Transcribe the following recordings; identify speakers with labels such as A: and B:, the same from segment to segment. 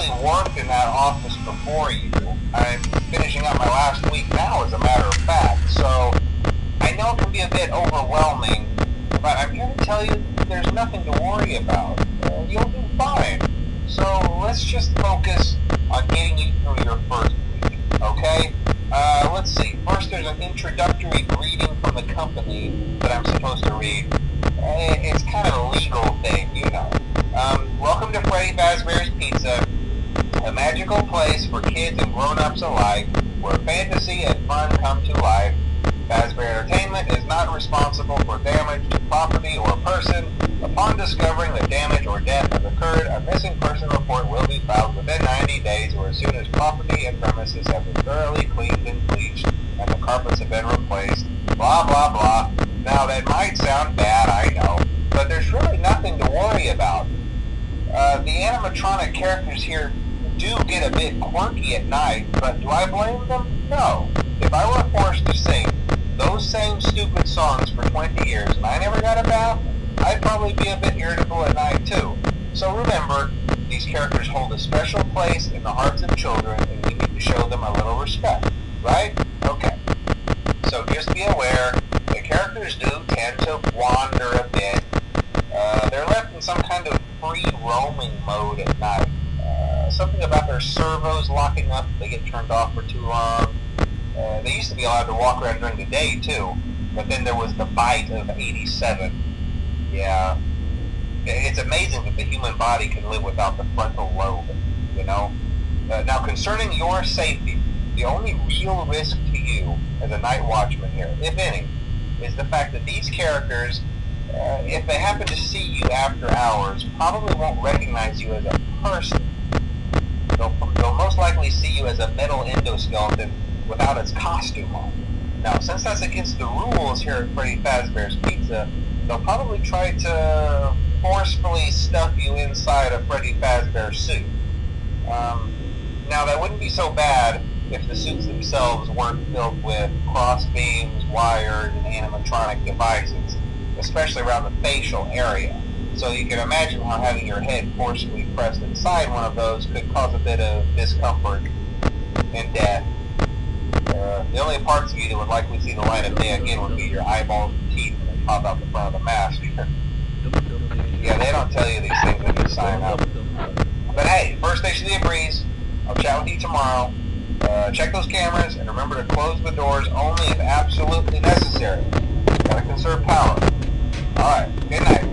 A: actually worked in that office before you. I'm finishing up my last week now, as a matter of fact, so I know it can be a bit overwhelming, but I'm here to tell you there's nothing to worry about. You'll do fine. So let's just focus on getting you through your first week, okay? Let's see. First, there's an introductory greeting from the company that I'm supposed to read. It's kind of a legal thing, you know. Welcome to Freddy Fazbear's Pizza, a magical place for kids and grown-ups alike, where fantasy and fun come to life. Fazbear Entertainment is not responsible for damage to property or person. Upon discovering that damage or death has occurred, a missing person report will be filed within 90 days or as soon as property and premises have been thoroughly cleaned and bleached and the carpets have been replaced. Blah, blah, blah. Now, that might sound bad, I know, but there's really nothing to worry about. The animatronic characters here do get a bit quirky at night, but do I blame them? No. If I were forced to sing those same stupid songs for 20 years and I never got a bath, I'd probably be a bit irritable at night too. So remember, these characters hold a special place in the hearts of children and we need to show them a little respect, right? Okay. So just be aware, the characters do tend to wander a bit. They're left in some kind of free roaming mode at night. Something about their servos locking up if they get turned off for too long. They used to be allowed to walk around during the day too, but then there was the bite of 87. Yeah. It's amazing that the human body can live without the frontal lobe, you know? Now, concerning your safety, the only real risk to you as a night watchman here, if any, is the fact that these characters, if they happen to see you after hours, probably won't recognize you as a person. They'll most likely see you as a metal endoskeleton without its costume on. Now, since that's against the rules here at Freddy Fazbear's Pizza, they'll probably try to forcefully stuff you inside a Freddy Fazbear suit. Now, that wouldn't be so bad if the suits themselves weren't filled with cross beams, wires, and animatronic devices, especially around the facial area. So you can imagine how having your head forcefully pressed inside one of those could cause a bit of discomfort and death. The only parts of you that would likely see the light of day again would be your eyeballs and teeth when they pop out the front of the mask. Yeah, they don't tell you these things when you sign up. But hey, first station of the breeze. I'll chat with you tomorrow. Check those cameras and remember to close the doors only if absolutely necessary. Gotta conserve power. Alright, good night.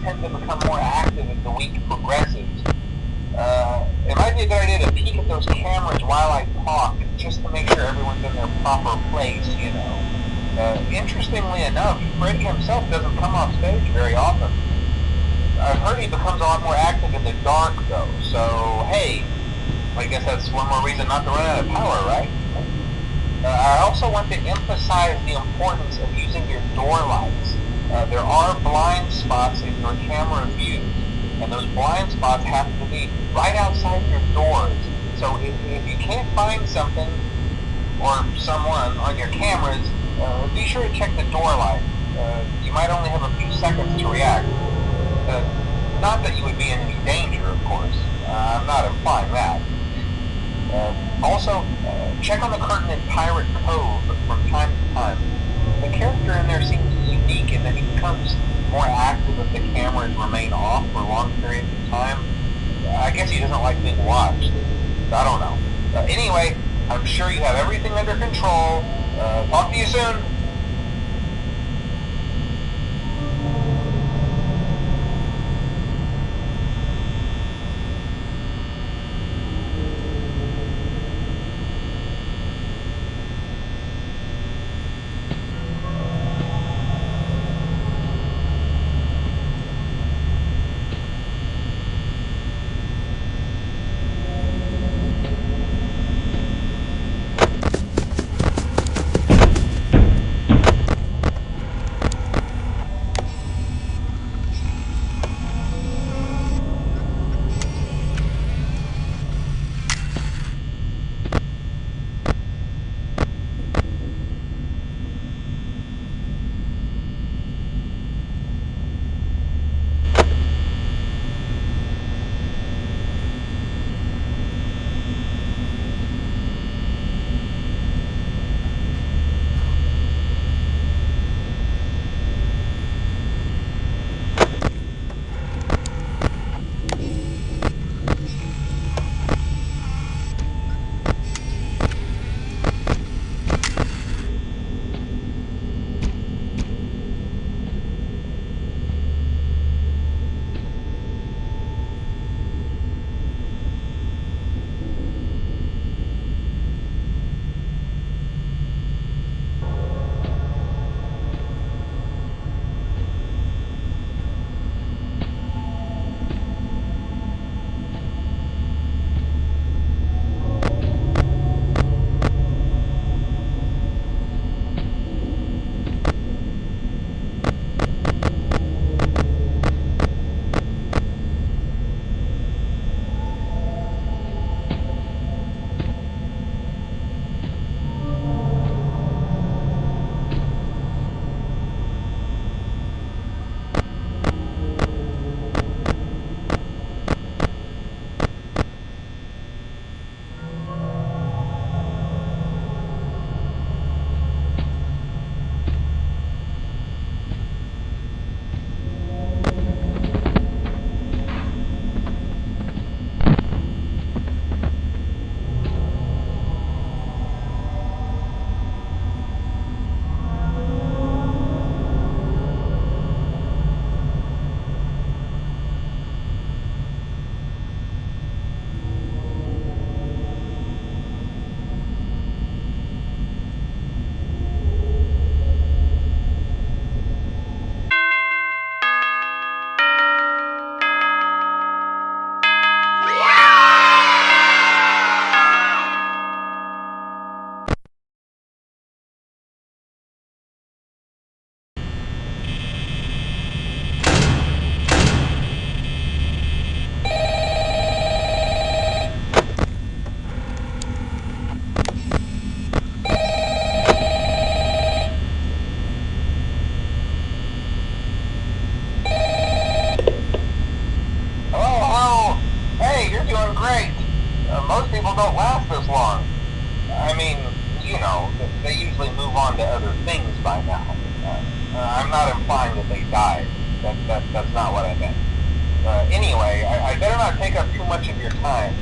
A: tend to become more active as the week progresses. It might be a good idea to peek at those cameras while I talk, just to make sure everyone's in their proper place, you know. Interestingly enough, Freddy himself doesn't come off stage very often. I've heard he becomes a lot more active in the dark, though, so hey, I guess that's one more reason not to run out of power, right? I also want to emphasize the importance of using your door lights. There are blind spots in your camera view, and those blind spots happen to be right outside your doors. So if you can't find something or someone on your cameras, be sure to check the door light. You might only have a few seconds to react. Not that you would be in any danger, of course. I'm not implying that. Also, check on the curtain in Pirate Cove from time to time. The character in there seems unique in that he becomes more active if the cameras remain off for long periods of time. I guess he doesn't like being watched. I don't know. Anyway, I'm sure you have everything under control. Talk to you soon. Most people don't last this long. I mean, you know, they usually move on to other things by now. I'm not implying that they died. That's not what I meant. Anyway, I better not take up too much of your time.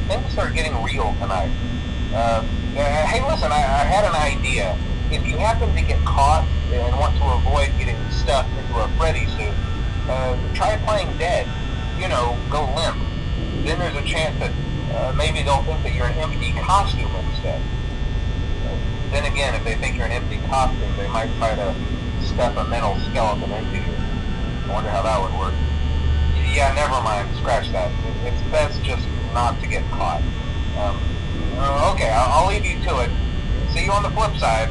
A: Things are getting real tonight. Hey, listen, I had an idea. If you happen to get caught and want to avoid getting stuffed into a Freddy suit, try playing dead. You know, go limp. Then there's a chance that maybe they'll think that you're an empty costume instead. Then again, if they think you're an empty costume, they might try to step a mental skeleton into you. I wonder how that would work. Yeah, never mind. Scratch that. It's best just not to get caught. Okay, I'll leave you to it. See you on the flip side.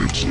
B: It's